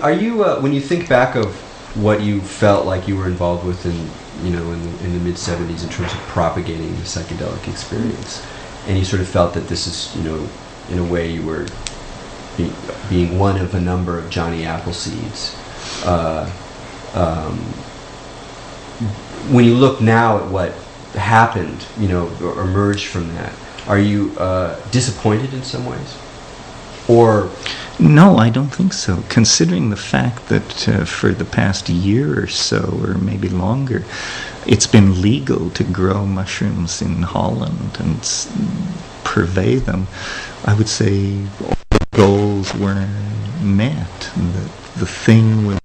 Are you when you think back of what you felt like you were involved with in the mid '70s in terms of propagating the psychedelic experience, and you sort of felt that this is in a way you were being one of a number of Johnny Appleseeds. When you look now at what happened, or emerged from that, are you disappointed in some ways? Or no, I don't think so. Considering the fact that for the past year or so, or maybe longer, it's been legal to grow mushrooms in Holland and purvey them, I would say all the goals were met. The thing was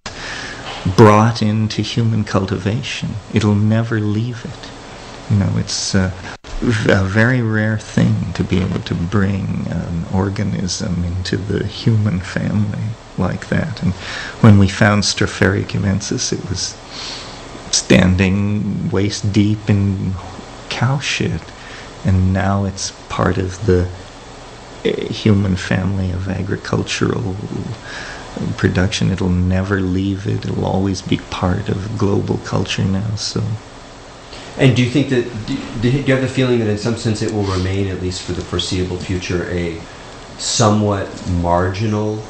brought into human cultivation. It'll never leave it. It's a very rare thing to be able to bring an organism into the human family like that. And when we found Stropharia cubensis, it was standing waist deep in cow shit, and now it's part of the human family of agricultural production. It'll never leave it. It'll always be part of global culture now. So. And do you think that, do you have the feeling that in some sense it will remain, at least for the foreseeable future, a somewhat marginal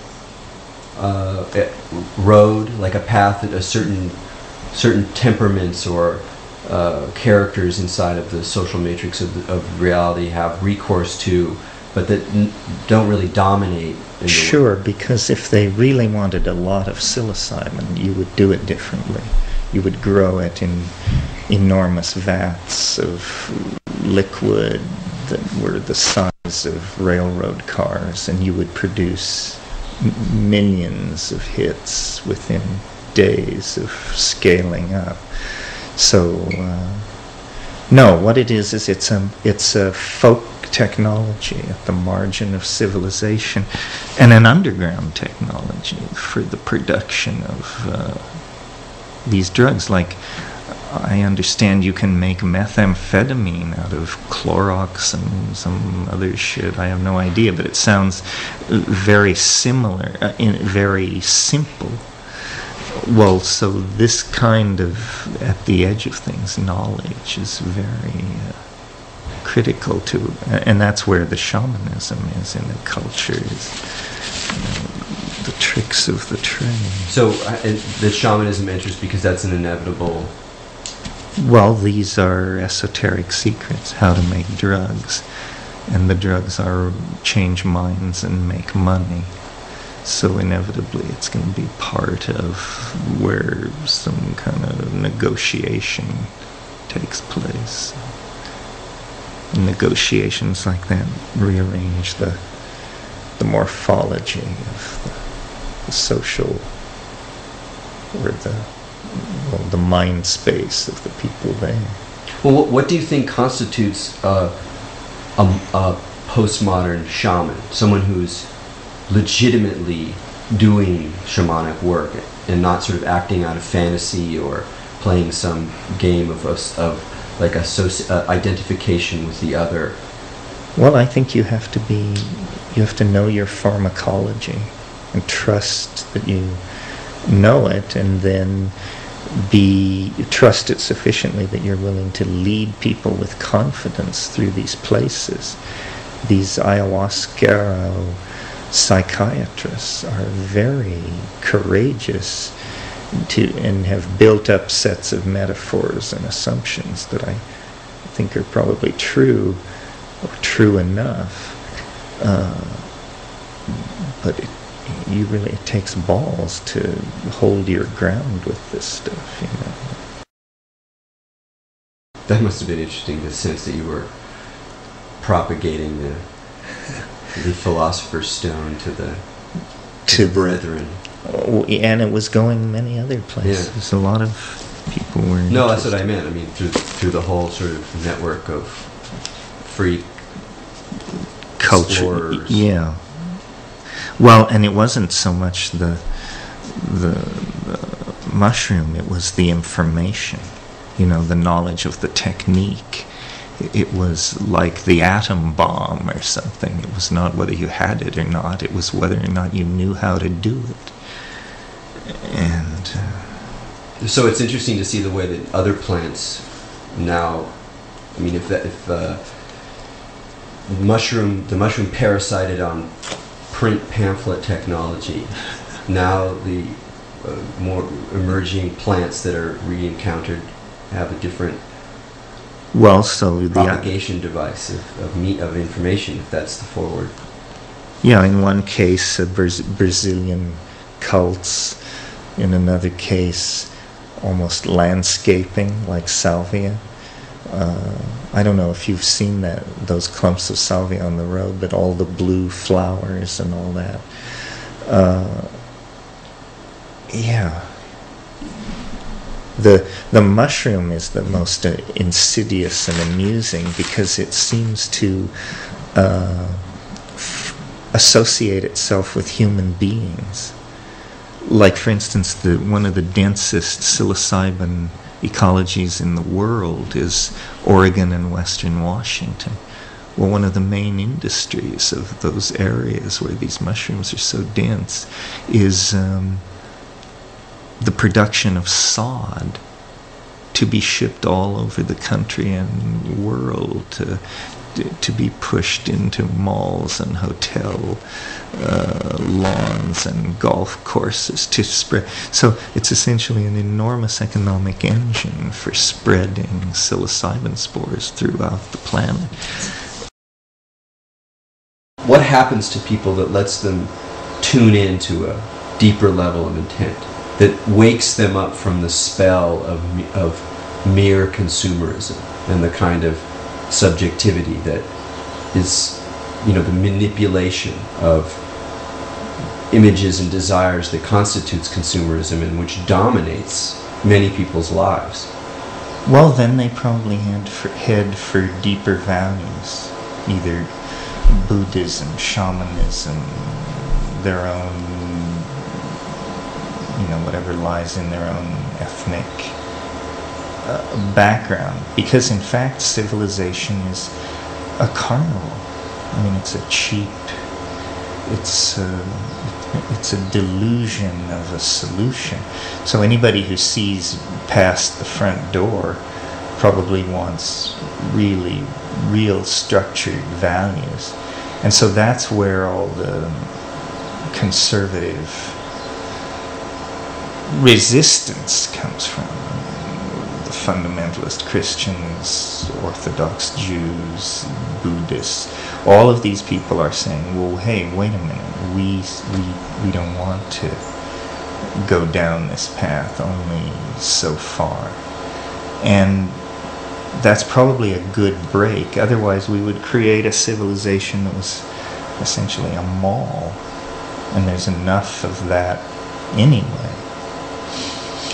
road, like a path that a certain temperaments or characters inside of the social matrix of reality have recourse to, but that don't really dominate? Sure, because if they really wanted a lot of psilocybin, you would do it differently. You would grow it in enormous vats of liquid that were the size of railroad cars, and you would produce millions of hits within days of scaling up. So, no, what it is it's a folk technology at the margin of civilization, and an underground technology for the production of these drugs. Like, I understand you can make methamphetamine out of Clorox and some other shit. I have no idea, but it sounds very similar, very simple. Well, so this kind of, at the edge of things, knowledge is very critical to, and that's where the shamanism is in the culture, is the tricks of the trade. So the shamanism enters because that's an inevitable... Well, these are esoteric secrets, how to make drugs. And the drugs are change minds and make money. So inevitably it's going to be part of where some kind of negotiation takes place. And negotiations like that rearrange the morphology of the social, or the mind space of the people there. Well, what do you think constitutes a postmodern shaman? Someone who's legitimately doing shamanic work and not sort of acting out of fantasy or playing some game of like identification with the other. Well, I think you have to know your pharmacology and trust that you know it, and then trust it sufficiently that you're willing to lead people with confidence through these places. These ayahuasca psychiatrists are very courageous and have built up sets of metaphors and assumptions that I think are probably true, or true enough. But it takes balls to hold your ground with this stuff, That must have been interesting, the sense that you were propagating the philosopher's stone to the brethren. And it was going many other places. Yeah. A lot of people were interested. No, that's what I meant. I mean, through the whole sort of network of free culture. Explorers. Yeah. Well, and it wasn't so much the mushroom, it was the information, the knowledge of the technique. It was like the atom bomb or something. It was not whether you had it or not, it was whether or not you knew how to do it. And so it's interesting to see the way that other plants now, I mean, if the mushroom parasited on print pamphlet technology, now the more emerging plants that are re-encountered have a different propagation device of information, if that's the forward. Yeah, in one case, Brazilian cults. In another case, almost landscaping, like salvia. I don't know if you've seen those clumps of salvia on the road, but all the blue flowers and all that. Yeah. The mushroom is the most insidious and amusing because it seems to associate itself with human beings. Like, for instance, one of the densest psilocybin ecologies in the world is Oregon and Western Washington. Well, one of the main industries of those areas where these mushrooms are so dense is the production of sod to be shipped all over the country and world to be pushed into malls and hotel lawns and golf courses to spread. So it's essentially an enormous economic engine for spreading psilocybin spores throughout the planet. What happens to people that lets them tune into a deeper level of intent, that wakes them up from the spell of mere consumerism and the kind of subjectivity that is, the manipulation of images and desires that constitutes consumerism and which dominates many people's lives? Well, then they probably head for deeper values, either Buddhism, shamanism, their own, whatever lies in their own ethnic background. Because in fact, civilization is a carnival. I mean, it's a cheap, it's a delusion of a solution. So anybody who sees past the front door probably wants real structured values. And so that's where all the conservative resistance comes from. The fundamentalist Christians, Orthodox Jews, Buddhists, all of these people are saying, well, hey, wait a minute, we don't want to go down this path only so far. And that's probably a good break. Otherwise, we would create a civilization that was essentially a mall. And there's enough of that anyway.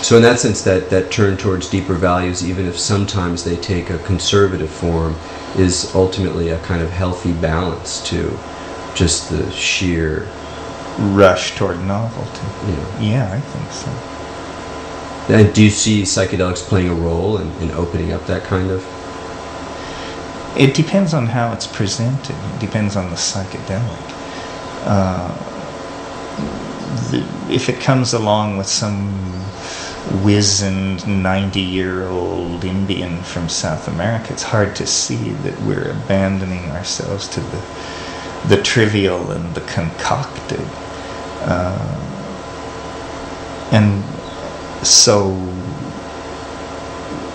So in that sense, that turn towards deeper values, even if sometimes they take a conservative form, is ultimately a kind of healthy balance to just the sheer rush toward novelty. Yeah, I think so. And do you see psychedelics playing a role in opening up that kind of? It depends on how it's presented. It depends on the psychedelic. If it comes along with some wizened 90-year-old Indian from South America, it's hard to see that we're abandoning ourselves to the trivial and the concocted. And so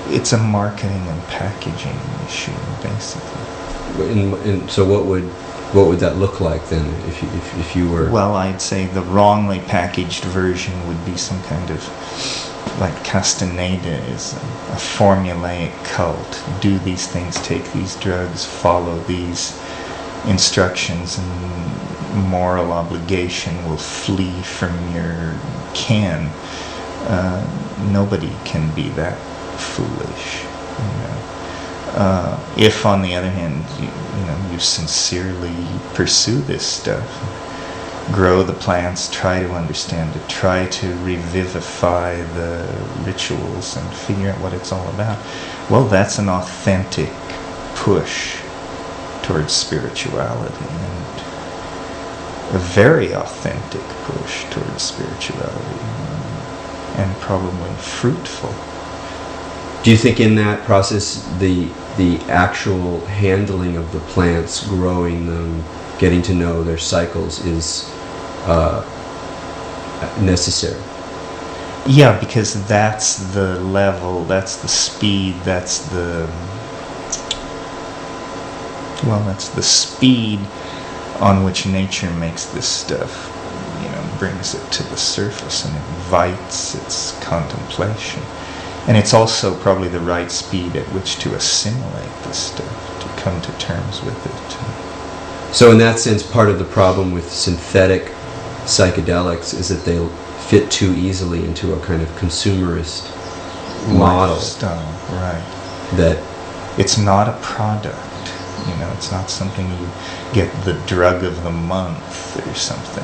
it's a marketing and packaging issue, basically. And so what would that look like then, if you were? Well, I'd say the wrongly packaged version would be some kind of, like Castaneda is a formulaic cult. Do these things, take these drugs, follow these instructions, and moral obligation will flee from your ken. Nobody can be that foolish, if, on the other hand, you sincerely pursue this stuff, grow the plants, try to understand it, try to revivify the rituals and figure out what it's all about. Well, that's an authentic push towards spirituality, and a very authentic push towards spirituality. and probably fruitful. Do you think in that process the actual handling of the plants, growing them, getting to know their cycles is necessary? Yeah, because that's the level, that's the speed, that's the speed on which nature makes this stuff, brings it to the surface and invites its contemplation. And it's also probably the right speed at which to assimilate this stuff, to come to terms with it. So in that sense, part of the problem with synthetic psychedelics is that they fit too easily into a kind of consumerist model. Lifestyle, right. That it's not a product. It's not something you get the drug of the month or something.